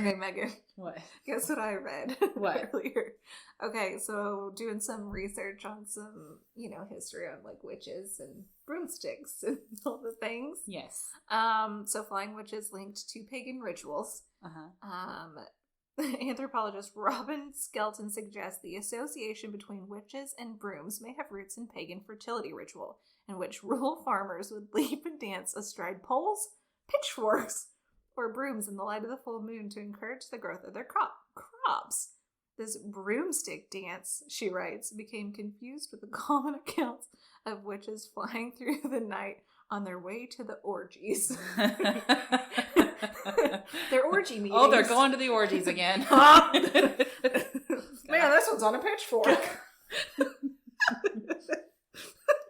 Okay, Megan. What? Guess what I read earlier? Okay, so doing some research on some, history on like witches and broomsticks and all the things. Yes. So flying witches linked to pagan rituals. Uh-huh. Anthropologist Robin Skelton suggests the association between witches and brooms may have roots in pagan fertility ritual, in which rural farmers would leap and dance astride poles, pitchforks, or brooms in the light of the full moon to encourage the growth of their crops. This broomstick dance, she writes, became confused with the common accounts of witches flying through the night on their way to the orgies. Their orgy meetings. Oh, they're going to the orgies again. Man, this one's on a pitchfork.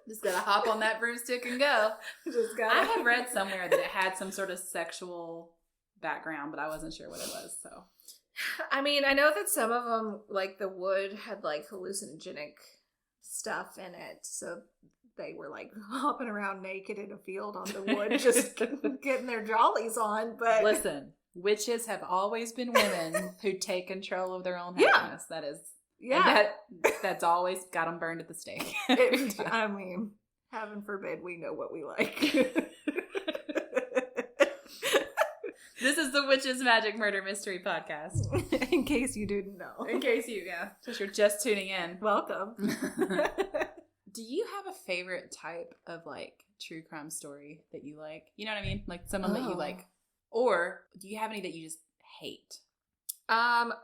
Just gotta hop on that broomstick and go. I had read somewhere that it had some sort of sexual background, but I wasn't sure what it was, so. I mean, I know that some of them, like the wood, had like hallucinogenic stuff in it, so they were like hopping around naked in a field on the wood, just getting their jollies on. But listen, witches have always been women who take control of their own happiness. That is, that's always got them burned at the stake. I mean, heaven forbid we know what we like. This is the Witches Magic Murder Mystery Podcast. In case you didn't know. In case you're just tuning in. Welcome. Do you have a favorite type of like true crime story that you like? You know what I mean? Like someone that you like. Or do you have any that you just hate?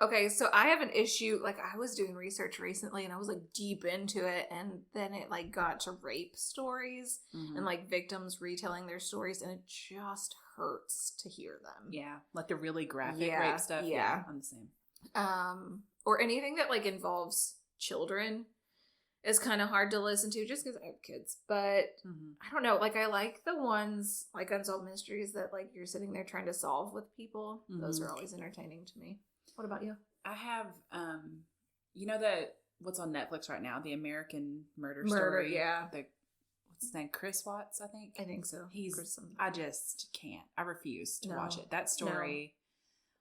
Okay, so I have an issue, like I was doing research recently and I was like deep into it, and then it like got to rape stories and like victims retelling their stories, and it just hurts to hear them. Yeah, like the really graphic rape stuff. Yeah, I'm the same. Or anything that like involves children is kind of hard to listen to just because I have kids. But I don't know, like I like the ones like Unsolved Mysteries that like you're sitting there trying to solve with people. Those are always entertaining to me. What about you? I have, what's on Netflix right now, the American Murder Story. What's his name? Chris Watts, I think. I think so. I just can't. I refuse to watch it. That story,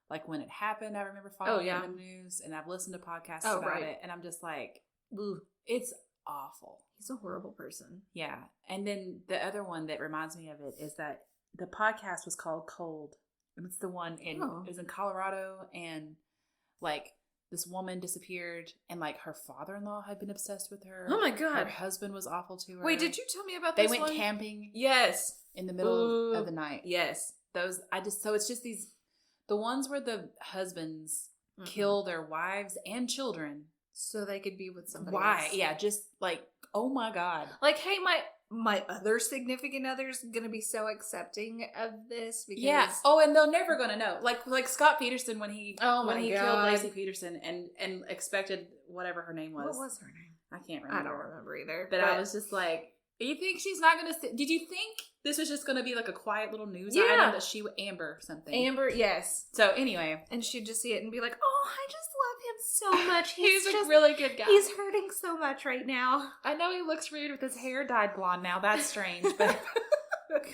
like when it happened, I remember following it in the news, and I've listened to podcasts about it, and I'm just like, ooh, it's awful. He's a horrible person. Yeah. And then the other one that reminds me of it is that the podcast was called Cold. And it's the one it was in Colorado, and like this woman disappeared, and like her father-in-law had been obsessed with her. Oh my God. Her husband was awful to her. Wait, did you tell me about this one? They went camping. Yes. In the middle of the night. Yes. So it's just the ones where the husbands kill their wives and children. So they could be with somebody Why? else. Yeah, just like, oh my God. Like, hey, my other significant other's gonna be so accepting of this because and they're never gonna know. Like Scott Peterson when he killed Lacey Peterson and expected whatever her name was. What was her name? I can't remember. I don't remember either. But I was just like, you think she's not gonna? Did you think this was just gonna be like a quiet little news item that she would Amber something? Amber, yes. So anyway, and she'd just see it and be like, "Oh, I just love him so much. He's a really good guy. He's hurting so much right now. I know he looks weird with his hair dyed blonde now. That's strange, but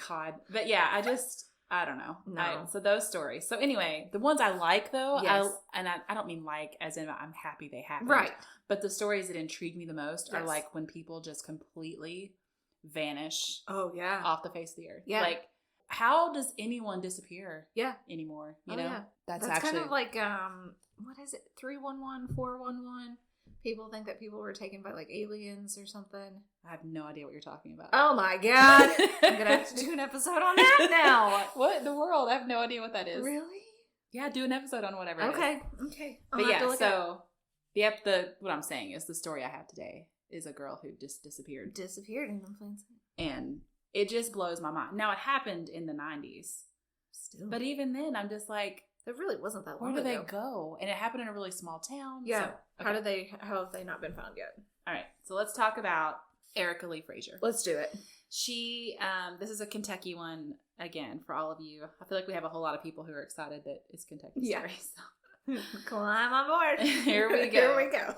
God. But yeah, I don't know. No. So those stories. So anyway, the ones I like though, I don't mean like as in I'm happy they happened. Right. But the stories that intrigue me the most are like when people just completely vanish. Oh yeah. Off the face of the earth. Yeah. Like how does anyone disappear? Yeah. Anymore? You know? Yeah. That's actually kind of like what is it? 311, 411. People think that people were taken by like aliens or something. I have no idea what you're talking about. Oh my God. I'm gonna have to do an episode on that now. What in the world? I have no idea what that is. Really? Yeah, do an episode on whatever. Okay. But yeah, what I'm saying is the story I have today is a girl who just disappeared. Disappeared in the plain sight. And it just blows my mind. Now, it happened in the 90s. Still. But even then, I'm just like... It really wasn't that long ago. Where do they go? And it happened in a really small town. Yeah. So, okay. How have they not been found yet? All right. So let's talk about Erica Lee Fraysure. Let's do it. She, this is a Kentucky one, again, for all of you. I feel like we have a whole lot of people who are excited that it's Kentucky story. So. Climb on board. Here we go. Here we go.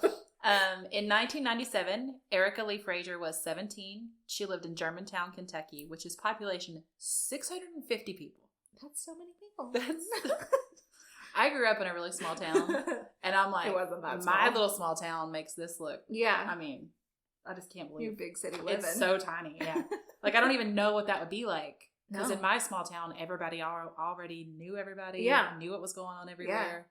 In 1997, Erica Lee Fraysure was 17. She lived in Germantown, Kentucky, which is population 650 people. That's so many people. I grew up in a really small town, and I'm like, it wasn't that small. My little small town makes this look. Yeah. I mean, I just can't believe you big city living. It's so tiny. Yeah. Like, I don't even know what that would be like. Because No. in my small town, everybody already knew everybody. Yeah. Knew what was going on everywhere.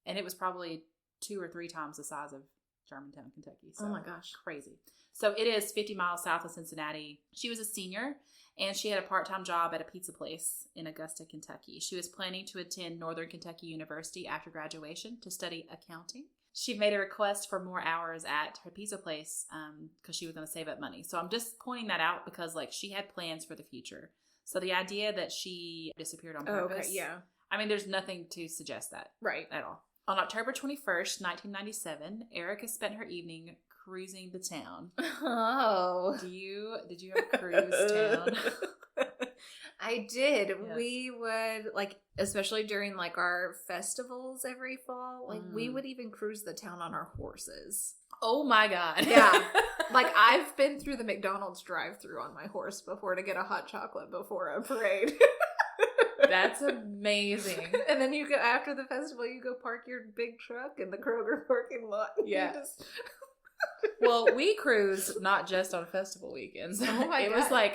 Yeah. And it was probably 2 or 3 times the size of Germantown, Kentucky. So oh my gosh. Crazy. So it is 50 miles south of Cincinnati. She was a senior, and she had a part-time job at a pizza place in Augusta, Kentucky. She was planning to attend Northern Kentucky University after graduation to study accounting. She made a request for more hours at her pizza place because she was going to save up money. So I'm just pointing that out because, like, she had plans for the future. So the idea that she disappeared on purpose. Oh, okay, yeah. I mean, there's nothing to suggest that. Right. At all. On October 21st, 1997, Erica spent her evening cruising the town. Oh. Did you have a cruise town? I did. Yeah. We would, like, especially during, like, our festivals every fall, like, we would even cruise the town on our horses. Oh, my God. Yeah. Like, I've been through the McDonald's drive-thru on my horse before to get a hot chocolate before a parade. That's amazing. And then you go, after the festival, you go park your big truck in the Kroger parking lot. Yeah. Well, we cruised not just on festival weekends. Oh my God.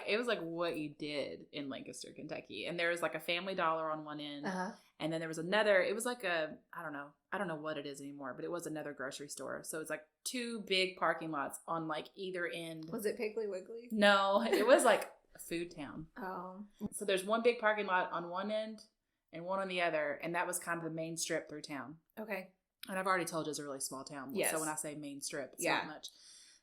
It was like what you did in Lancaster, Kentucky. And there was like a Family Dollar on one end. Uh-huh. And then there was another, it was like I don't know what it is anymore, but it was another grocery store. So it's like 2 big parking lots on like either end. Was it Piggly Wiggly? No, it was like a food town. Oh. So there's one big parking lot on one end and one on the other. And that was kind of the main strip through town. Okay. And I've already told you it's a really small town. Yes. So when I say main strip, it's not much.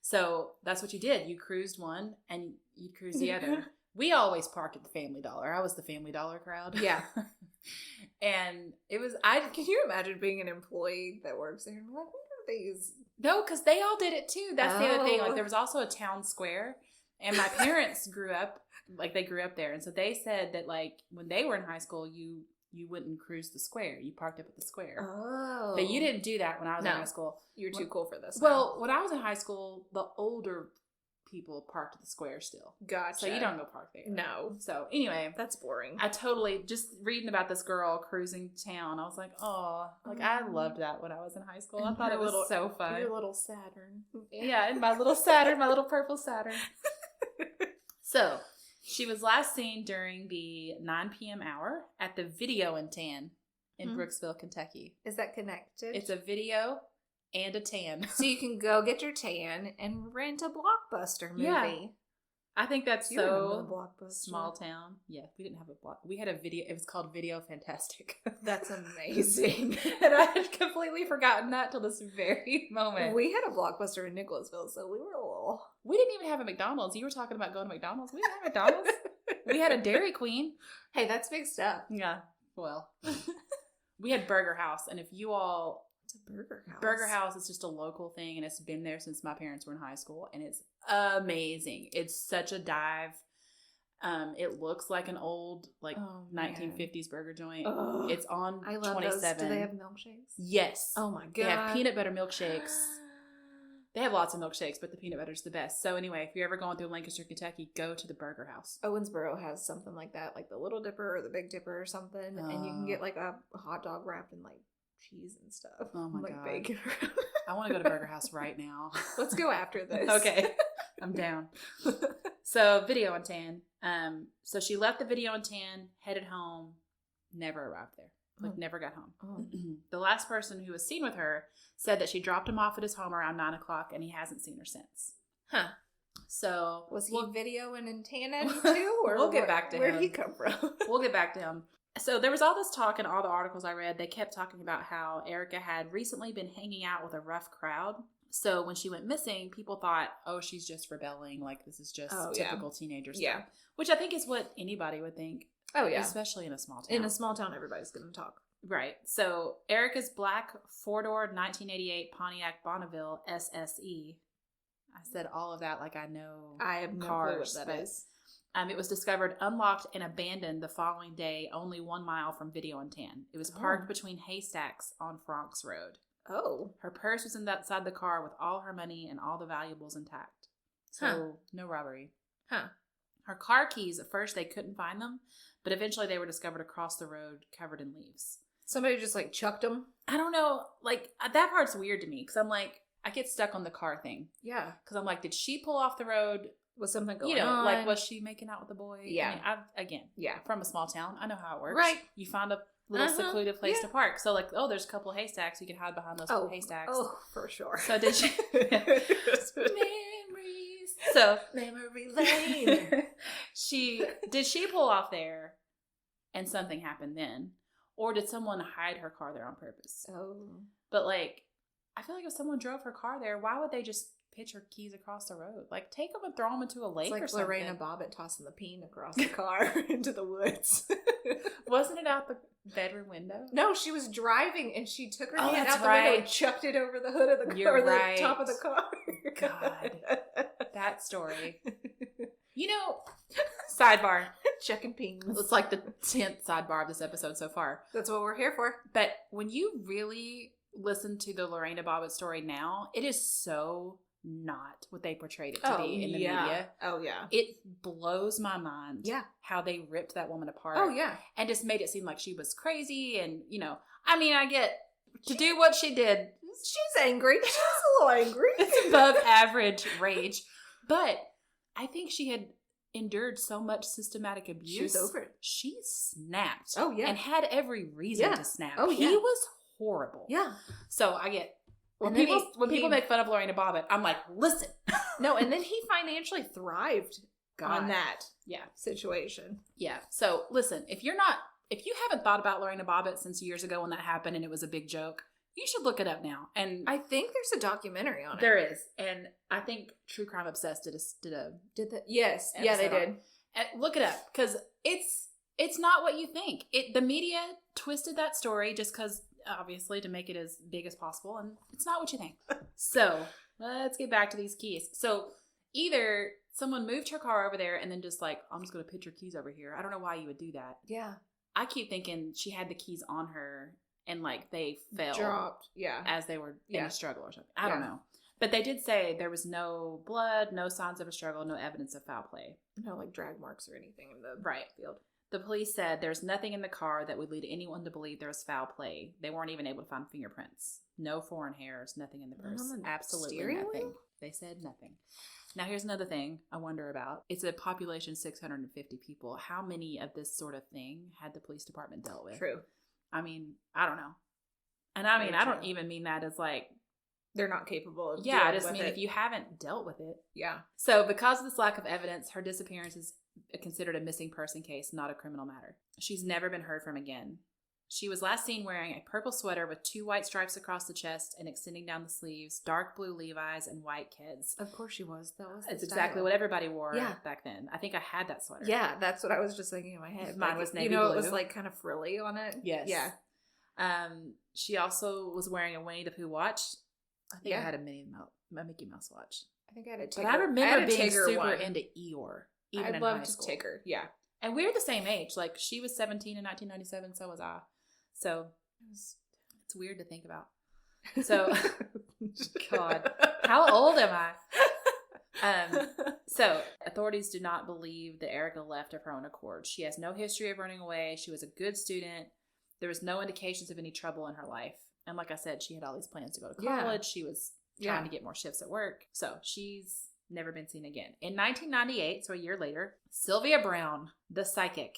So that's what you did. You cruised one and you cruised the other. We always parked at the Family Dollar. I was the Family Dollar crowd. Yeah. And it was, can you imagine being an employee that works there and like, what are these? No, because they all did it too. That's the other thing. Like, there was also a town square, and my parents grew up there. And so they said that, like, when they were in high school, you wouldn't cruise the square. You parked up at the square. Oh. But you didn't do that when I was in high school. You're too cool for this. Well, when I was in high school, the older people parked at the square still. Gotcha. So you don't go park there. No. So anyway. That's boring. I totally, just reading about this girl cruising town, I was like, oh, like, I loved that when I was in high school. I thought it was so fun. Your little Saturn. Yeah, and my little Saturn, my little purple Saturn. So, she was last seen during the 9 p.m. hour at the Video and Tan in Brooksville, Kentucky. Is that connected? It's a video and a tan. So you can go get your tan and rent a Blockbuster movie. Yeah. I think that's you remember the so Blockbuster? Small town. Yeah, we didn't have a block. We had a video. It was called Video Fantastic. That's amazing. And I had completely forgotten that till this very moment. We had a Blockbuster in Nicholasville, so we were a little... We didn't even have a McDonald's. You were talking about going to McDonald's. We didn't have McDonald's. We had a Dairy Queen. Hey, that's big stuff. Yeah. Well, we had Burger House. And if you all... It's a Burger House. Burger House is just a local thing, and it's been there since my parents were in high school, and it's amazing. It's such a dive. It looks like an old, like, 1950s burger joint. Oh, it's on I love 27. Those. Do they have milkshakes? Yes. Oh my god. They have peanut butter milkshakes. They have lots of milkshakes, but the peanut butter's the best. So anyway, if you're ever going through Lancaster, Kentucky, go to the Burger House. Owensboro has something like that, like the Little Dipper or the Big Dipper or something, and you can get like a hot dog wrapped in like cheese and stuff. Oh my like god. Bacon. I want to go to Burger House right now. Let's go after this. Okay. I'm down. So, Video and Tan. So she left the Video and Tan, headed home, never arrived there. Like, never got home. Oh. The last person who was seen with her said that she dropped him off at his home around 9 o'clock, and he hasn't seen her since. Huh. So... Was he videoing and tanning too? Or we'll get back to him. Where'd he come from? We'll get back to him. So there was all this talk in all the articles I read. They kept talking about how Erica had recently been hanging out with a rough crowd. So when she went missing, people thought, oh, she's just rebelling. Like, this is just typical teenager stuff. Yeah. Which I think is what anybody would think. Oh, yeah. Especially in a small town. In a small town, everybody's going to talk. Right. So Erica's black four-door 1988 Pontiac Bonneville SSE. I said all of that like I know I have no clue what that is. It was discovered unlocked and abandoned the following day, only 1 mile from Video and Tan. It was parked between haystacks on Franks Road. Oh. Her purse was inside the car with all her money and all the valuables intact. So, no robbery. Huh. Her car keys, at first they couldn't find them, but eventually they were discovered across the road covered in leaves. Somebody just like chucked them. I don't know. Like, that part's weird to me because I'm like, I get stuck on the car thing. Yeah. Because I'm like, did she pull off the road? Was something going on? on? Like, was she making out with the boy? Yeah. I mean, from a small town, I know how it works. Right. You find a little secluded place to park. So, like, there's a couple of haystacks. You can hide behind those haystacks. Oh, for sure. So, did she? Memories. So, memory lane. Did she pull off there and something happened then? Or did someone hide her car there on purpose? Oh. But, like, I feel like if someone drove her car there, why would they just pitch her keys across the road? Like, take them and throw them into a lake or something. Lorena Bobbitt tossing the peen across the car into the woods. Wasn't it out the bedroom window? No, she was driving and she took her hand that's out the window and chucked it over the hood of the car. You're the top of the car. God. That story. You know, sidebar. Checking peens. It's like the 10th sidebar of this episode so far. That's what we're here for. But when you really listen to the Lorena Bobbitt story now, it is so not what they portrayed it to be in the media. Oh, yeah. It blows my mind how they ripped that woman apart. Oh, yeah. And just made it seem like she was crazy. And, you know, I mean, I get to do what she did. She's angry. She's a little angry. It's above average rage. But I think she had endured so much systematic abuse. She was over it. She snapped. Oh, yeah. And had every reason to snap. Oh, He was horrible. Yeah. So I get... When then people make fun of Lorena Bobbitt, I'm like, listen. No, and then he financially thrived on that situation. Yeah. So listen, if you haven't thought about Lorena Bobbitt since years ago when that happened and it was a big joke, you should look it up now. And I think there's a documentary on it. There is. And I think True Crime Obsessed did that? Yes. Yeah, they did. And look it up because it's not what you think. The media twisted that story just because, obviously, to make it as big as possible, and it's not what you think. So let's get back to these keys. So either someone moved her car over there and then just like, I'm just going to pitch your keys over here. I don't know why you would do that. Yeah. I keep thinking she had the keys on her and like they fell. Dropped. Yeah. As they were in a struggle or something. I don't know. But they did say there was no blood, no signs of a struggle, no evidence of foul play. No like drag marks or anything in the field. The police said there's nothing in the car that would lead anyone to believe there was foul play. They weren't even able to find fingerprints. No foreign hairs, nothing in the purse. Absolutely nothing. They said nothing. Now here's another thing I wonder about. It's a population of 650 people. How many of this sort of thing had the police department dealt with? True. I mean, I don't know. And I mean, I don't even mean that as like... They're not capable of I just mean if you haven't dealt with it. Yeah. So because of this lack of evidence, her disappearance is considered a missing person case, not a criminal matter. She's never been heard from again. She was last seen wearing a purple sweater with 2 white stripes across the chest and extending down the sleeves, dark blue Levi's, and white Keds. Of course she was. That was It's exactly what everybody wore back then. I think I had that sweater. Yeah, that's what I was just thinking in my head. Mine was navy blue. It was like kind of frilly on it. Yes. Yeah. She also was wearing a Winnie the Pooh watch. I think I had a Mickey Mouse watch. I think I had a Tigger. But I remember being Tigger super into Eeyore. Even I loved Tigger. Yeah. And we're the same age. Like, she was 17 in 1997, so was I. So, it's weird to think about. So, God, how old am I? So, authorities do not believe that Erica left of her own accord. She has no history of running away. She was a good student. There was no indications of any trouble in her life. And like I said, she had all these plans to go to college. She was trying to get more shifts at work. So she's never been seen again. In 1998, so a year later, Sylvia Brown, the psychic.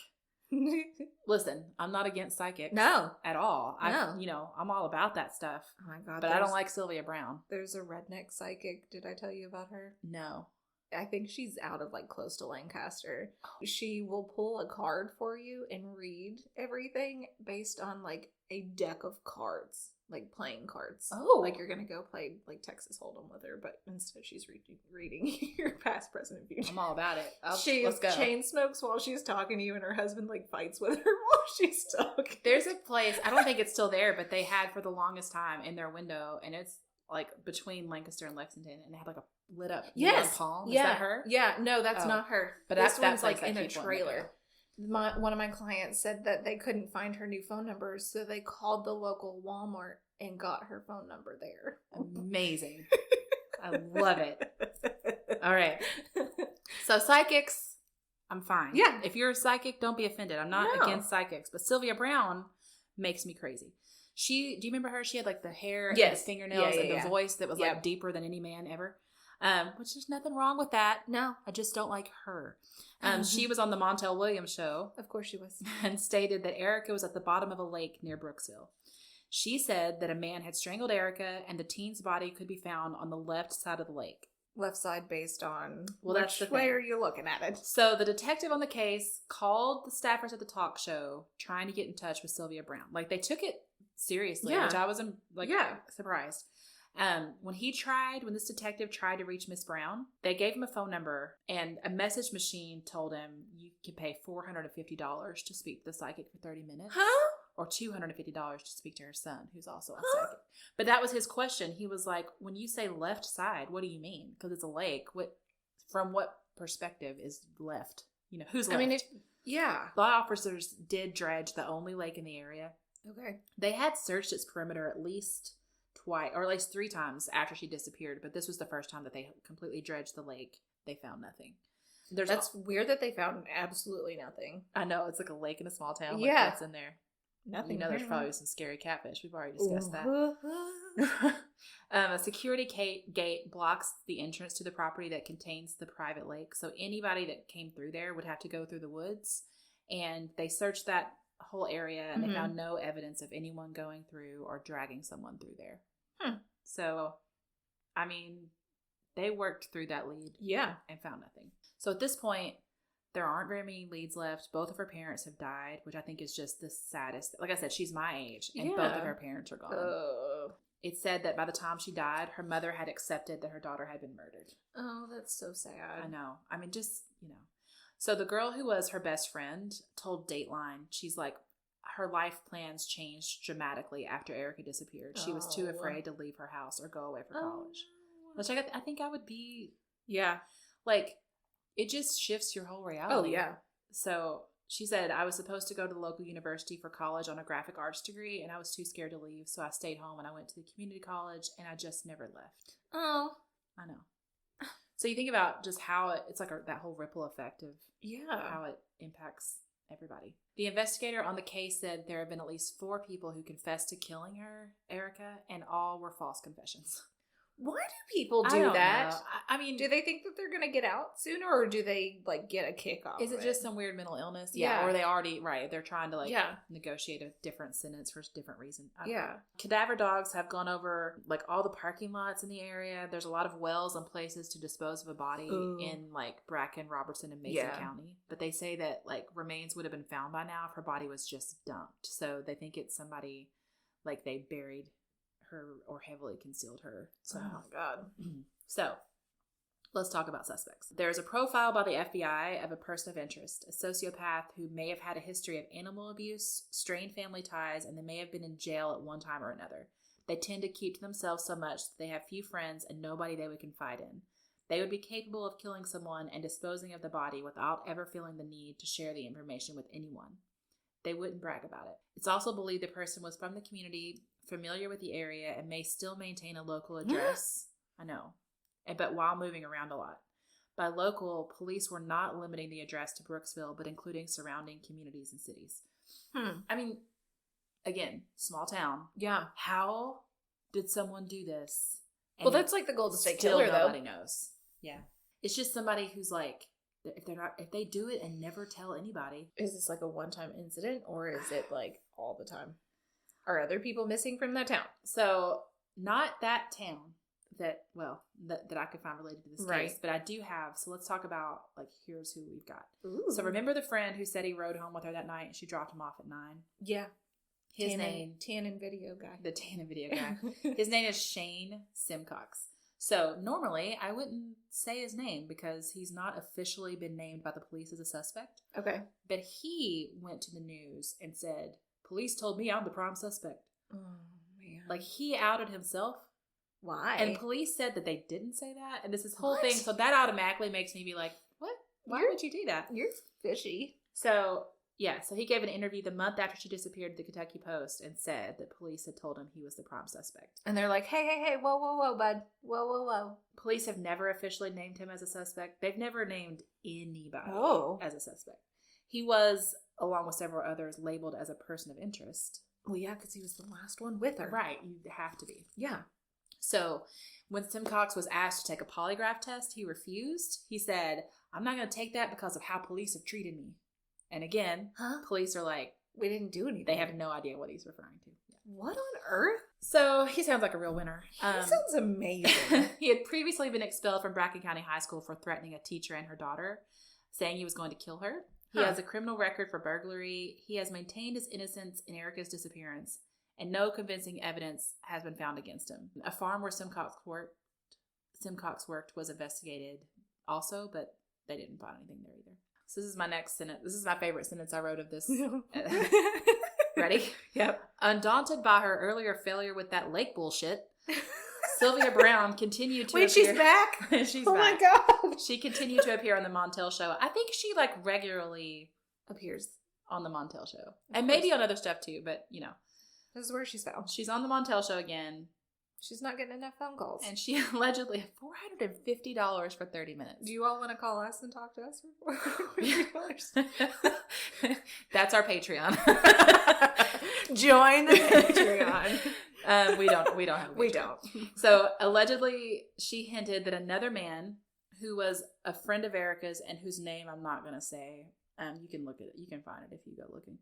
Listen, I'm not against psychics. No. At all. No. I'm all about that stuff. Oh my God. But I don't like Sylvia Brown. There's a redneck psychic. Did I tell you about her? No. I think she's out of like close to Lancaster. She will pull a card for you and read everything based on like a deck of cards, like playing cards. Oh, like you're gonna go play like Texas Hold'em with her, but instead she's reading your past, present, and future. I'm all about it. She chain smokes while she's talking to you, and her husband like fights with her while she's talking. There's a place, I don't think it's still there, but they had for the longest time in their window, and it's like between Lancaster and Lexington, and it had like a lit up palm. Is that her? Yeah, no, that's not her. But this one's like in a trailer. One of my clients said that they couldn't find her new phone number, so they called the local Walmart and got her phone number there. Amazing. I love it. All right. So psychics, I'm fine. Yeah. If you're a psychic, don't be offended. I'm not against psychics. But Sylvia Brown makes me crazy. Do you remember her? She had like the hair and yes. the fingernails and the voice that was yep. like deeper than any man ever. Which there's nothing wrong with that. No. I just don't like her. She was on the Montel Williams show. Of course she was. And stated that Erica was at the bottom of a lake near Brooksville. She said that a man had strangled Erica and the teen's body could be found on the left side of the lake. Left side based on that's which way are you looking at it? So the detective on the case called the staffers at the talk show trying to get in touch with Sylvia Brown. Like, they took it seriously, which I was surprised. When this detective tried to reach Miss Brown, they gave him a phone number, and a message machine told him you could pay $450 to speak to the psychic for 30 minutes. Huh? Or $250 to speak to her son, who's also a psychic. But that was his question. He was like, when you say left side, what do you mean? Because it's a lake. From what perspective is left? You know, who's left? I mean, law officers did dredge the only lake in the area. Okay. They had searched its perimeter at least twice, or at least 3 times after she disappeared, but this was the first time that they completely dredged the lake. They found nothing. That's weird that they found absolutely nothing. I know, it's like a lake in a small town. Yeah. What's in there? Nothing. You know, there's probably some scary catfish. We've already discussed that. A security gate blocks the entrance to the property that contains the private lake. So anybody that came through there would have to go through the woods. And they searched that whole area, and they found no evidence of anyone going through or dragging someone through there. So, I mean, they worked through that lead. Yeah. And found nothing. So at this point, there aren't very many leads left. Both of her parents have died, which I think is just the saddest. Like I said, she's my age, and both of her parents are gone. It's said that by the time she died, her mother had accepted that her daughter had been murdered. Oh, that's so sad. I know. I mean, just, you know. So the girl who was her best friend told Dateline, she's like, her life plans changed dramatically after Erica disappeared. She was too afraid to leave her house or go away for college. Which I think I would be. Yeah. Like, it just shifts your whole reality. Oh, yeah. So she said, I was supposed to go to the local university for college on a graphic arts degree, and I was too scared to leave, so I stayed home and I went to the community college, and I just never left. Oh. I know. So you think about just how it's like that whole ripple effect of how it impacts everybody. The investigator on the case said there have been at least 4 people who confessed to killing Erica, and all were false confessions. Why do people do that? Know. I mean, do they think that they're going to get out sooner, or do they like get a kick off? Is it just some weird mental illness? Yeah. Or they already, they're trying to negotiate a different sentence for a different reason. Yeah. Cadaver dogs have gone over like all the parking lots in the area. There's a lot of wells and places to dispose of a body in like Bracken, Robertson, and Mason County. But they say that like remains would have been found by now if her body was just dumped. So they think it's somebody like they buried her or heavily concealed her. So, oh my God. So let's talk about suspects. There's a profile by the FBI of a person of interest, a sociopath who may have had a history of animal abuse, strained family ties, and they may have been in jail at one time or another. They tend to keep to themselves so much that they have few friends and nobody they would confide in. They would be capable of killing someone and disposing of the body without ever feeling the need to share the information with anyone. They wouldn't brag about it. It's also believed the person was from the community, familiar with the area, and may still maintain a local address. I know. But while moving around a lot. By local, police were not limiting the address to Brooksville, but including surrounding communities and cities. I mean, again, small town. Yeah. How did someone do this? Well, that's like the Golden State Killer, though. Nobody knows. Yeah. It's just somebody who's like, if they do it and never tell anybody. Is this like a one-time incident, or is it like all the time? Are other people missing from that town? So, not that town that I could find related to this case, but I do have. So let's talk about like here's who we've got. Ooh. So remember the friend who said he rode home with her that night and she dropped him off at 9? Yeah. His name, Tannin video guy. The Tannin video guy. His name is Shane Simcox. So normally I wouldn't say his name because he's not officially been named by the police as a suspect. Okay. But he went to the news and said, "Police told me I'm the prime suspect." Oh man. Like he outed himself. Why? And police said that they didn't say that. And this whole thing. So that automatically makes me be like, what? Why would you do that? You're fishy. So, yeah. So he gave an interview the month after she disappeared to the Kentucky Post and said that police had told him he was the prime suspect. And they're like, hey, whoa, bud. Whoa. Police have never officially named him as a suspect. They've never named anybody as a suspect. He was, along with several others, labeled as a person of interest. Well, yeah, because he was the last one with her. Right. You have to be. Yeah. So when Simcox was asked to take a polygraph test, he refused. He said, I'm not going to take that because of how police have treated me. And again, police are like, we didn't do anything. They have no idea what he's referring to. Yeah. What on earth? So he sounds like a real winner. He sounds amazing. He had previously been expelled from Bracken County High School for threatening a teacher and her daughter, saying he was going to kill her. He has a criminal record for burglary. He has maintained his innocence in Erica's disappearance, and no convincing evidence has been found against him. A farm where Simcox worked was investigated also, but they didn't find anything there either. So this is my next sentence. This is my favorite sentence I wrote of this. Ready? Yep. Undaunted by her earlier failure with that lake bullshit, Sylvia Brown continued to appear. She's back? She's back. Oh my God. She continued to appear on the Montel show. I think she regularly appears on the Montel show. And maybe on other stuff too, but This is where she's found. She's on the Montel show again. She's not getting enough phone calls. And she allegedly had $450 for 30 minutes. Do you all want to call us and talk to us for $450? That's our Patreon. Join the Patreon. We don't have a Patreon. We don't. So allegedly she hinted that another man who was a friend of Erica's and whose name I'm not going to say, you can look at it. You can find it if you go looking.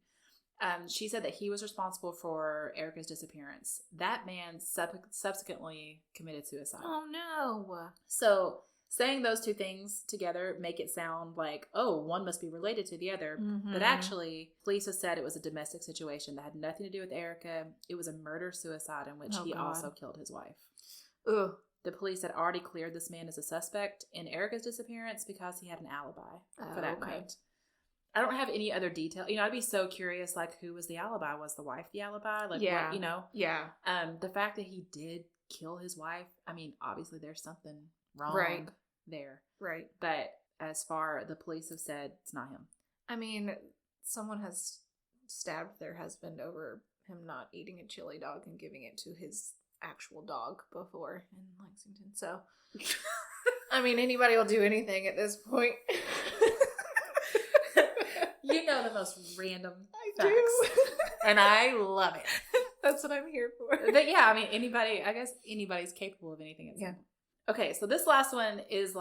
She said that he was responsible for Erica's disappearance. That man subsequently committed suicide. Oh, no. So saying those two things together make it sound like, oh, one must be related to the other. Mm-hmm. But actually, police have said it was a domestic situation that had nothing to do with Erica. It was a murder-suicide in which he also killed his wife. Ugh. The police had already cleared this man as a suspect in Erica's disappearance because he had an alibi for that night. I don't have any other detail. I'd be so curious, who was the alibi? Was the wife the alibi? Yeah. What, Yeah. The fact that he did kill his wife, obviously there's something wrong there. Right. But as far, the police have said it's not him. Someone has stabbed their husband over him not eating a chili dog and giving it to his actual dog before in Lexington. So, anybody will do anything at this point. The most random I facts. do. And I love it. That's what I'm here for. But yeah, anybody's capable of anything. Yeah. Okay, so this last one is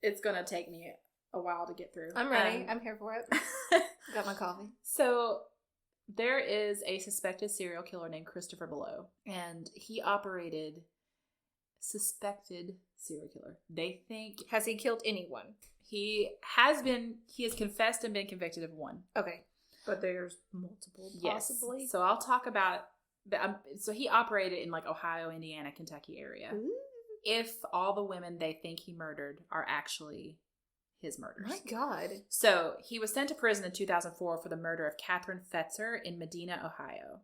it's going to take me a while to get through. I'm ready. I'm here for it. Got my coffee. So there is a suspected serial killer named Christopher Below, and he operated suspected serial killer. They think... Has he killed anyone? He has confessed and been convicted of one. Okay. But there's multiple, possibly? Yes. So I'll talk about... so he operated in Ohio, Indiana, Kentucky area. Ooh. If all the women they think he murdered are actually his murders. My God. So he was sent to prison in 2004 for the murder of Catherine Fetzer in Medina, Ohio.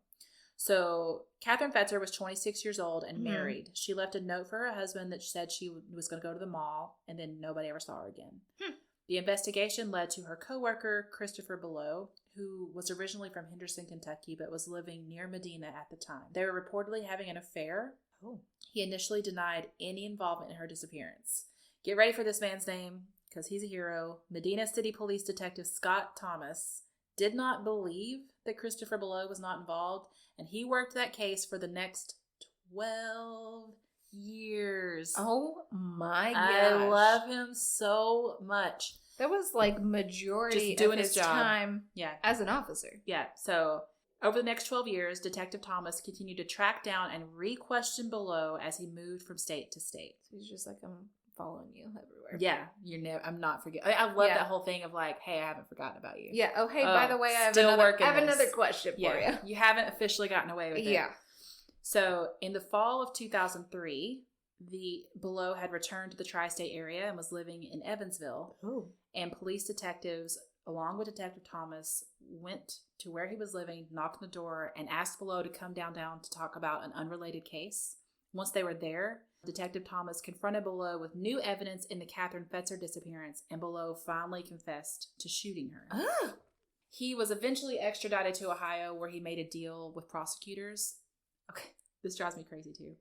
So Catherine Fetzer was 26 years old and married. She left a note for her husband that said she was going to go to the mall, and then nobody ever saw her again. The investigation led to her coworker, Christopher Below, who was originally from Henderson, Kentucky, but was living near Medina at the time. They were reportedly having an affair. Oh. He initially denied any involvement in her disappearance. Get ready for this man's name, because he's a hero. Medina City Police Detective Scott Thomas did not believe that Christopher Below was not involved, and he worked that case for the next 12 years. Oh my gosh. I love him so much. That was majority Just doing of his his job. time as an officer. Yeah, so over the next 12 years, Detective Thomas continued to track down and re-question Below as he moved from state to state. So he's just I'm following you everywhere. Yeah, I'm not forgetting. I love that whole thing of hey, I haven't forgotten about you. Yeah. Oh, hey, by the way, I have another question for you. You haven't officially gotten away with it. Yeah. So in the fall of 2003, the Below had returned to the tri-state area and was living in Evansville. Oh. And police detectives, along with Detective Thomas, went to where he was living, knocked on the door, and asked Below to come down to talk about an unrelated case. Once they were there, Detective Thomas confronted Below with new evidence in the Catherine Fetzer disappearance, and Below finally confessed to shooting her. Ah. He was eventually extradited to Ohio, where he made a deal with prosecutors. Okay, this drives me crazy too.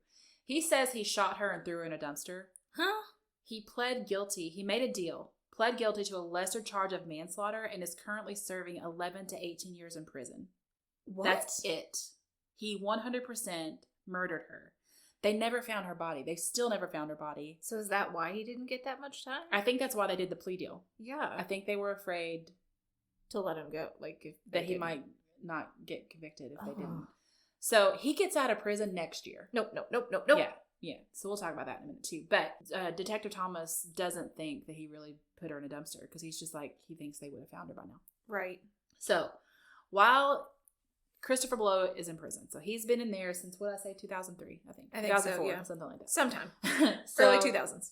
He says he shot her and threw her in a dumpster. Huh? He pled guilty. He made a deal. Pled guilty to a lesser charge of manslaughter and is currently serving 11 to 18 years in prison. What? That's it. He 100% murdered her. They never found her body. They still never found her body. So is that why he didn't get that much time? I think that's why they did the plea deal. Yeah. I think they were afraid to let him go. Like, if that he might not get convicted if they didn't. So he gets out of prison next year. Nope. Yeah. So we'll talk about that in a minute too. But Detective Thomas doesn't think that he really put her in a dumpster because he's just like, he thinks they would have found her by now. Right. So while Christopher Blow is in prison, so he's been in there since, what did I say, 2003, I think 2004, so, yeah. something like that. Sometime. So, early 2000s.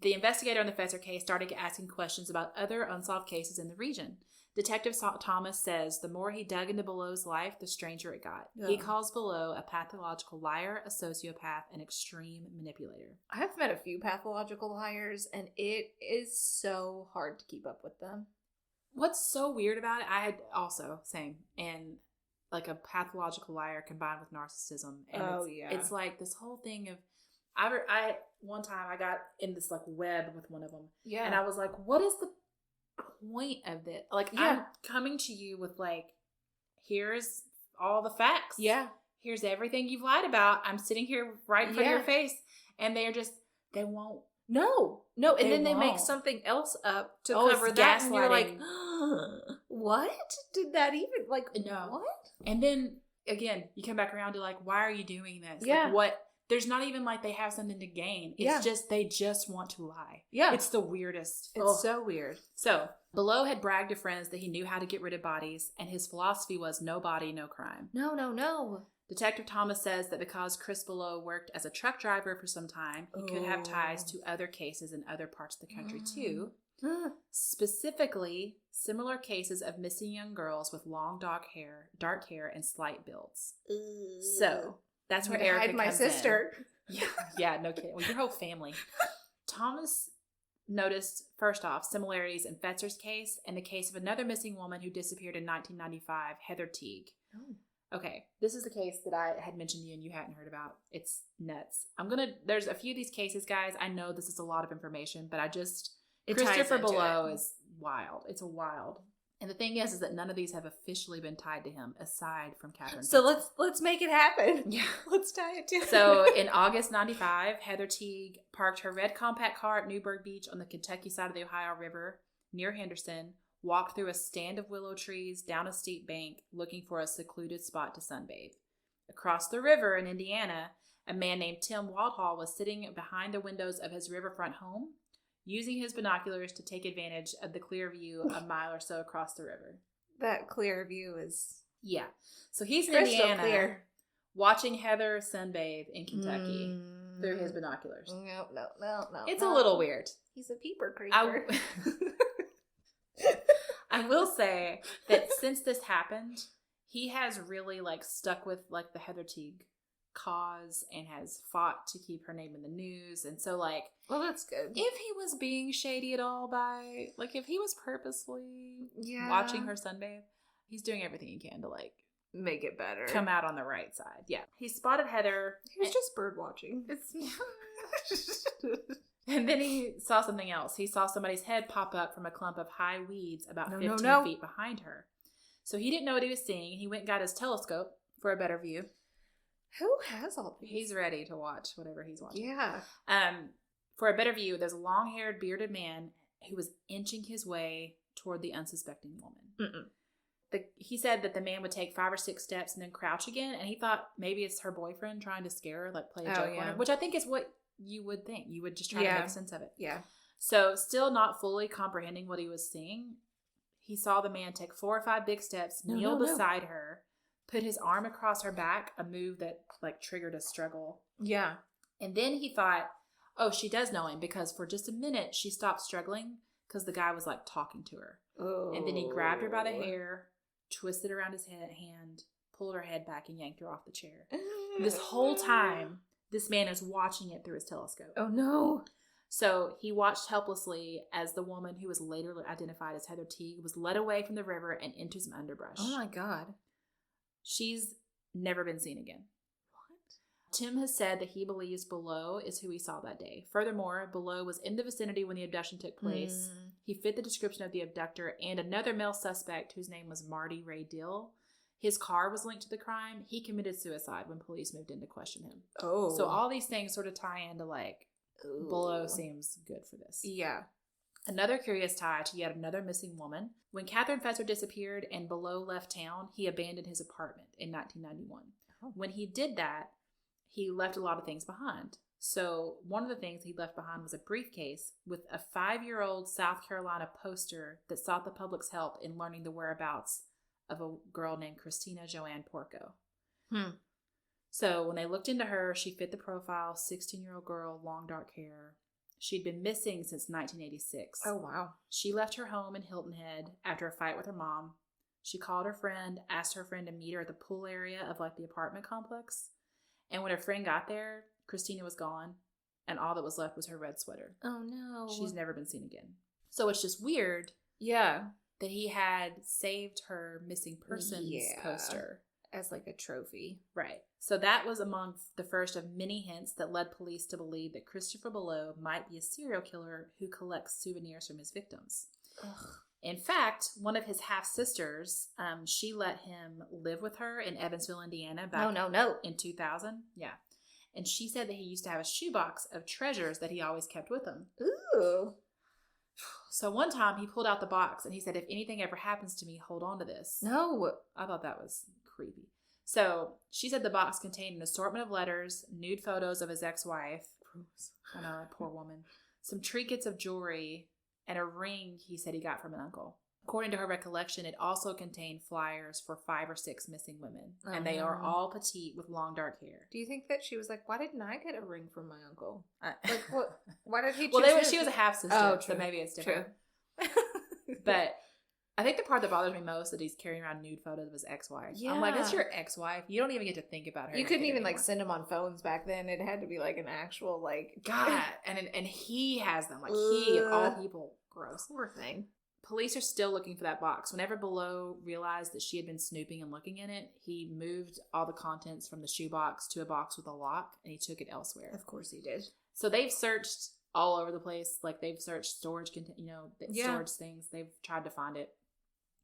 The investigator in the Fetzer case started asking questions about other unsolved cases in the region. Detective Thomas says the more he dug into Below's life, the stranger it got. Yeah. He calls Below a pathological liar, a sociopath, an extreme manipulator. I have met a few pathological liars, and it is so hard to keep up with them. What's so weird about it, I had also, same, and like a pathological liar combined with narcissism. And it's like this whole thing of, I one time I got in this like web with one of them. Yeah. And I was like, what is the point of this? Like, I'm coming to you with like, here's all the facts. Yeah. Here's everything you've lied about. I'm sitting here right in front of your face. And they're just, they won't. No. And then they make something else up to cover that. And you're like, what? Did that even, like, no. What? And then, again, you come back around to like, why are you doing this? Yeah. Like, what? There's not even like they have something to gain. It's just, they just want to lie. Yeah. It's the weirdest. It's so weird. So, Below had bragged to friends that he knew how to get rid of bodies, and his philosophy was no body, no crime. No. Detective Thomas says that because Chris Below worked as a truck driver for some time, he could have ties to other cases in other parts of the country too. Specifically, similar cases of missing young girls with long dark hair, and slight builds. So, that's where Erica comes my sister. In. Yeah, no kidding. Well, your whole family. Thomas noticed, first off, similarities in Fetzer's case and the case of another missing woman who disappeared in 1995, Heather Teague. Okay, this is the case that I had mentioned to you and you hadn't heard about. It's nuts. There's a few of these cases, guys. I know this is a lot of information, but Christopher Below is wild. It's a wild. And the thing is that none of these have officially been tied to him, aside from Catherine. So let's make it happen. Yeah. Let's tie it to him. So in August 95, Heather Teague parked her red compact car at Newburgh Beach on the Kentucky side of the Ohio River near Henderson, walked through a stand of willow trees down a steep bank looking for a secluded spot to sunbathe. Across the river in Indiana, a man named Tim Waldhall was sitting behind the windows of his riverfront home, using his binoculars to take advantage of the clear view a mile or so across the river. That clear view is... Yeah. So he's in crystal Indiana clear. watching Heather sunbathe in Kentucky through his binoculars. No. It's a little weird. He's a peeper creeper. I will say that since this happened, he has really like stuck with like the Heather Teague cause and has fought to keep her name in the news. And so like, well, that's good. If he was being shady at all by like, if he was purposely watching her sunbathe, he's doing everything he can to like make it better, come out on the right side. Yeah. He spotted Heather. He was just bird watching. And then he saw something else. He saw somebody's head pop up from a clump of high weeds about 15 feet behind her. So he didn't know what he was seeing. He went and got his telescope for a better view. Who has all these? He's ready to watch whatever he's watching. Yeah. For a better view, there's a long-haired, bearded man who was inching his way toward the unsuspecting woman. He said that the man would take 5 or 6 steps and then crouch again, and he thought maybe it's her boyfriend trying to scare her, like play a joke on her, which I think is what you would think. You would just try to make sense of it. Yeah. So, still not fully comprehending what he was seeing, he saw the man take 4 or 5 big steps, kneel beside her, put his arm across her back, a move that like triggered a struggle. Yeah. And then he thought, oh, she does know him, because for just a minute she stopped struggling because the guy was like talking to her. Oh. And then he grabbed her by the hair, twisted around his hand, pulled her head back, and yanked her off the chair. This whole time, this man is watching it through his telescope. Oh no. So he watched helplessly as the woman, who was later identified as Heather Teague, was led away from the river and into some underbrush. Oh my God. She's never been seen again. What? Tim has said that he believes Below is who he saw that day. Furthermore, Below was in the vicinity when the abduction took place. He fit the description of the abductor and another male suspect whose name was Marty Ray Dill. his car was linked to the crime. He committed suicide when police moved in to question him. Oh. So all these things sort of tie into like, Ooh. Below seems good for this. Yeah. Another curious tie to yet another missing woman. When Catherine Fetzer disappeared and Below left town, he abandoned his apartment in 1991. Oh. When he did that, he left a lot of things behind. So one of the things he left behind was a briefcase with a 5-year-old South Carolina poster that sought the public's help in learning the whereabouts of a girl named Christina Joanne Porco. So when they looked into her, she fit the profile, 16-year-old girl, long dark hair. She'd been missing since 1986. Oh, wow. She left her home in Hilton Head after a fight with her mom. She called her friend, asked her friend to meet her at the pool area of like the apartment complex. And when her friend got there, Christina was gone, and all that was left was her red sweater. Oh, no. She's never been seen again. So it's just weird that he had saved her missing persons poster. As like a trophy. Right. So that was among the first of many hints that led police to believe that Christopher Below might be a serial killer who collects souvenirs from his victims. Ugh. In fact, one of his half-sisters, she let him live with her in Evansville, Indiana back in 2000. Yeah. And she said that he used to have a shoebox of treasures that he always kept with him. Ooh. So one time he pulled out the box and he said, if anything ever happens to me, hold on to this. No. I thought that was creepy. So she said the box contained an assortment of letters, nude photos of his ex-wife. I know, poor woman. Some trinkets of jewelry and a ring he said he got from an uncle. According to her recollection, it also contained flyers for 5 or 6 missing women. And they are all petite with long dark hair. Do you think that she was like, why didn't I get a ring from my uncle? Like, what? Why did he choose Well, she was a half-sister, true. so maybe it's different. But I think the part that bothers me most is that he's carrying around nude photos of his ex-wife. Yeah. I'm like, that's your ex-wife. You don't even get to think about her. You couldn't even like send them on phones back then. It had to be like an actual like God. And he has them. Like he of all people. Gross. Poor thing. Police are still looking for that box. Whenever Below realized that she had been snooping and looking in it, he moved all the contents from the shoebox to a box with a lock, and he took it elsewhere. Of course he did. So they've searched all over the place. Like they've searched storage things. They've tried to find it.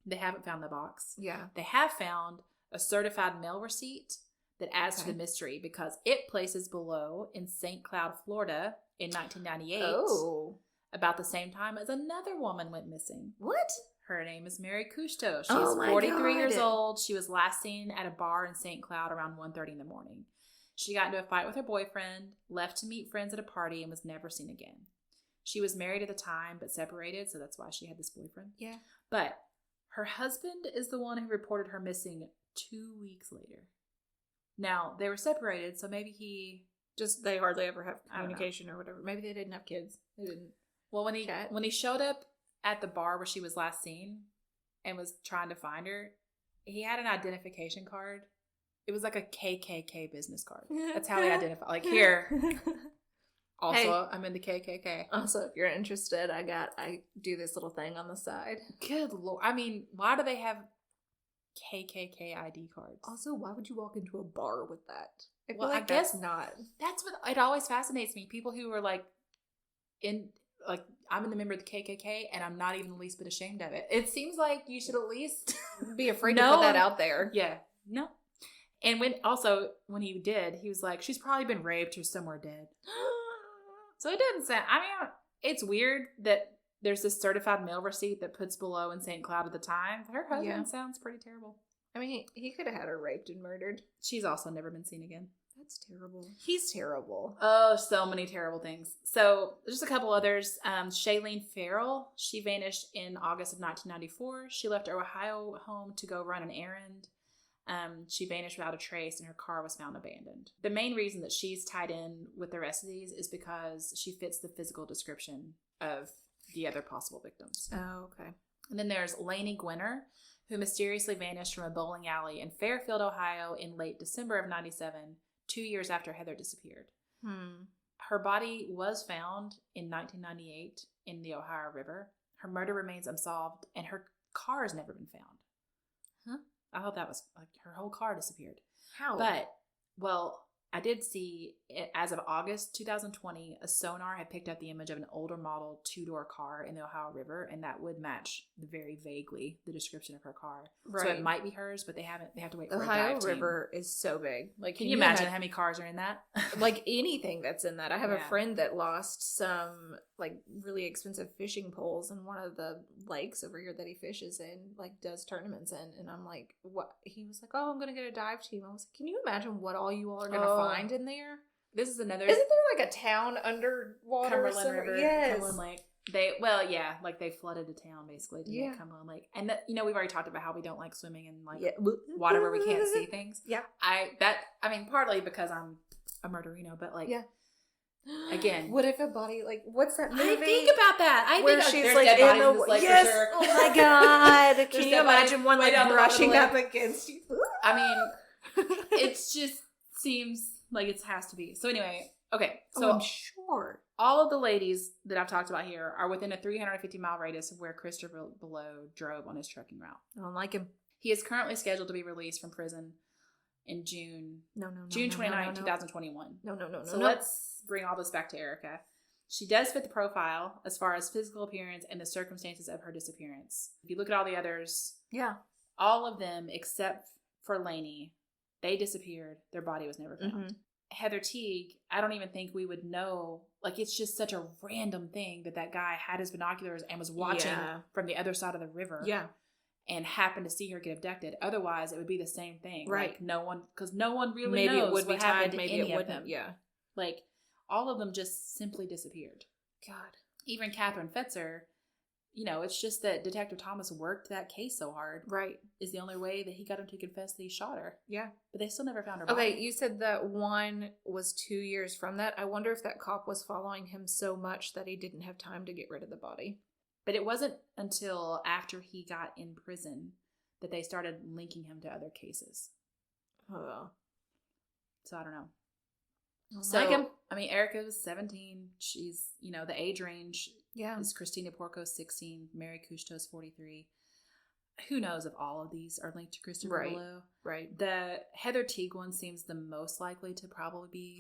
They haven't found the box. Yeah. They have found a certified mail receipt that adds to the mystery because it places Below in St. Cloud, Florida in 1998. Oh. About the same time as another woman went missing. What? Her name is Mary Cousteau. She's 43 years old. She was last seen at a bar in St. Cloud around 1:30 in the morning. She got into a fight with her boyfriend, left to meet friends at a party, and was never seen again. She was married at the time, but separated, so that's why she had this boyfriend. Yeah. But her husband is the one who reported her missing 2 weeks later. Now, they were separated, so maybe they hardly ever have communication or whatever. Maybe they didn't have kids. They didn't. Well, when he showed up at the bar where she was last seen and was trying to find her, he had an identification card. It was like a KKK business card. That's how they identify. Like here. Also, hey, I'm in the KKK. Also, if you're interested, I do this little thing on the side. Good Lord. I mean, why do they have KKK ID cards? Also, why would you walk into a bar with that? I guess not. That's what it always fascinates me. People who are like I'm in the member of the KKK and I'm not even the least bit ashamed of it. It seems like you should at least be afraid to put that out there. Yeah. No. And when he did, he was like, she's probably been raped or somewhere dead. So it doesn't sound, it's weird that there's this certified mail receipt that puts Below in St. Cloud at the time. Her husband sounds pretty terrible. I mean, he could have had her raped and murdered. She's also never been seen again. That's terrible. He's terrible. Oh, so many terrible things. So there's a couple others. Shailene Farrell, she vanished in August of 1994. She left her Ohio home to go run an errand. She vanished without a trace and her car was found abandoned. The main reason that she's tied in with the rest of these is because she fits the physical description of the other possible victims. Oh, okay. And then there's Laney Gwener, who mysteriously vanished from a bowling alley in Fairfield, Ohio in late December of 97, 2 years after Heather disappeared. Her body was found in 1998 in the Ohio River. Her murder remains unsolved and her car has never been found. Huh? I thought that was like her whole car disappeared. How? But, I did see, as of August 2020, a sonar had picked up the image of an older model 2-door car in the Ohio River, and that would match very vaguely the description of her car. Right. So it might be hers, but they have to wait for a Ohio dive team. River is so big. Like, can you imagine how many cars are in that? Like anything that's in that. I have a Yeah. friend that lost some like really expensive fishing poles in one of the lakes over here that he fishes in, like does tournaments in. And I'm like, what? He was like, oh, I'm gonna get a dive team. I was like, can you imagine what all you all are gonna find in there? This is another. Isn't there like a town underwater? Cumberland River? Yes. Cumberland Lake. Like they flooded the town basically to make Cumberland Lake. And we've already talked about how we don't like swimming in like water where we can't see things. Yeah. Partly because I'm a murderino, but like again, what if a body like what's that movie? I think about that. Where think she's there's like dead in bodies the in this lake for yes. sure. Oh my god! Can you dead imagine one bodies like way down the bottom of the brushing lake. up against you? I mean, it just seems like it has to be. So anyway, okay. So I'm sure all of the ladies that I've talked about here are within a 350-mile radius of where Christopher Below drove on his trucking route. I don't like him. He is currently scheduled to be released from prison in June 29, 2021. No. So let's bring all this back to Erica. She does fit the profile as far as physical appearance and the circumstances of her disappearance. If you look at all the others, all of them except for Laney, they disappeared. Their body was never found. Mm-hmm. Heather Teague, I don't even think we would know. Like, it's just such a random thing that guy had his binoculars and was watching from the other side of the river. Yeah. And happened to see her get abducted. Otherwise, it would be the same thing. Right. Like, no one really maybe knows it would what be happened tied, to maybe any it of wouldn't. them. Yeah. Like, all of them just simply disappeared. God. Even Catherine Fetzer, it's just that Detective Thomas worked that case so hard. Right. Is the only way that he got him to confess that he shot her. Yeah. But they still never found her body. Okay, you said that one was 2 years from that. I wonder if that cop was following him so much that he didn't have time to get rid of the body. But it wasn't until after he got in prison that they started linking him to other cases. Oh. So I don't know. So, like him. I mean, Erica was 17. She's, the age range is Christina Porco's 16. Mary Cousteau's 43. Who knows if all of these are linked to Christopher Below. Right. The Heather Teague one seems the most likely to probably be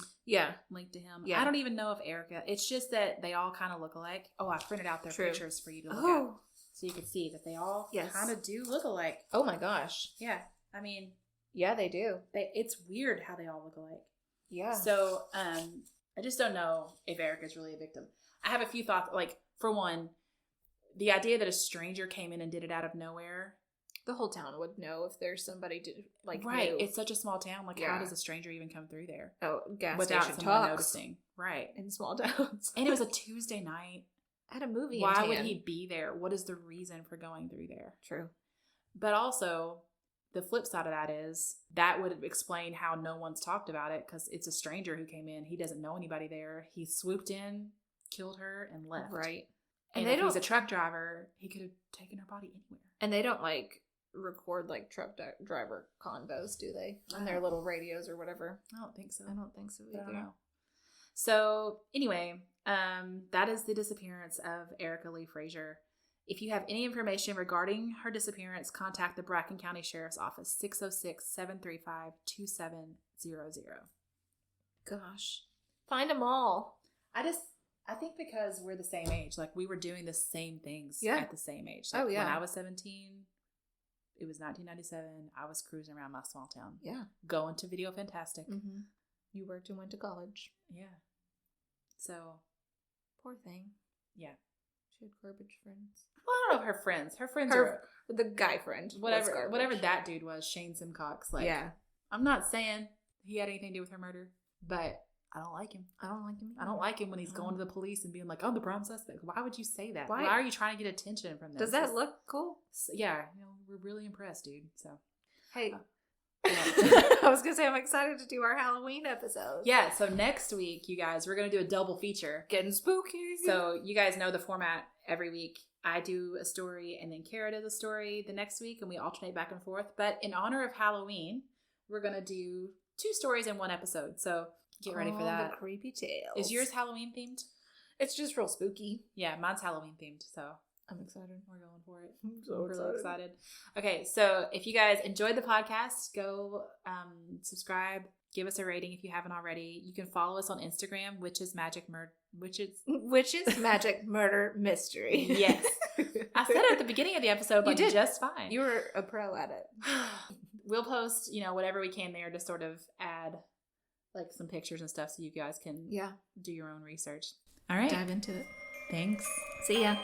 linked to him. Yeah. I don't even know if Erica. It's just that they all kind of look alike. Oh, I printed out their pictures for you to look at. So you can see that they all kind of do look alike. Oh my gosh. Yeah. I mean. Yeah, they do. It's weird how they all look alike. Yeah. So, I just don't know if Erica's really a victim. I have a few thoughts. Like, for one, the idea that a stranger came in and did it out of nowhere. The whole town would know if there's somebody to, like, right. New. It's such a small town. Like, how does a stranger even come through there? Oh, gas without station someone talks. noticing. Right. In small towns. And it was a Tuesday night. At a movie. Why would he be there? What is the reason for going through there? True. But also, the flip side of that is that would explain how no one's talked about it, because it's a stranger who came in. He doesn't know anybody there. He swooped in, killed her, and left. Right. And if he's a truck driver, he could have taken her body anywhere. And they don't record truck driver convos, do they? On their little radios or whatever. I don't think so. I don't think so either. I don't know. So anyway, that is the disappearance of Erica Lee Fraysure. If you have any information regarding her disappearance, contact the Bracken County Sheriff's Office, 606-735-2700. Gosh. Find them all. I think because we're the same age, like we were doing the same things at the same age. Like when I was 17, it was 1997. I was cruising around my small town. Yeah. Going to Video Fantastic. Mm-hmm. You worked and went to college. Yeah. So. Poor thing. Yeah. She had garbage friends. Well, I don't know if her friends. Her friends the guy friend. Whatever that dude was, Shane Simcox. I'm not saying he had anything to do with her murder, but I don't like him. I don't like him either. I don't like him when he's going to the police and being like, I'm the prime suspect. Why would you say that? Why are you trying to get attention from this? Does that look cool? Yeah. We're really impressed, dude. So. Hey. I was going to say, I'm excited to do our Halloween episode. Yeah. So next week, you guys, we're going to do a double feature. Getting spooky. So you guys know the format. Every week I do a story and then Kara does a story the next week, and we alternate back and forth. But in honor of Halloween, we're going to do 2 stories in one episode. So get ready for that. The creepy tales. Is yours Halloween themed? It's just real spooky. Yeah, mine's Halloween themed. So I'm excited. We're going for it. I'm so really excited. Okay, so if you guys enjoyed the podcast, go subscribe. Give us a rating if you haven't already. You can follow us on Instagram, Witches Magic Murder Mystery. Yes. I said it at the beginning of the episode, but you did just fine. You were a pro at it. We'll post, whatever we can there to sort of add like some pictures and stuff so you guys can do your own research. All right. Dive into it. Thanks. See ya.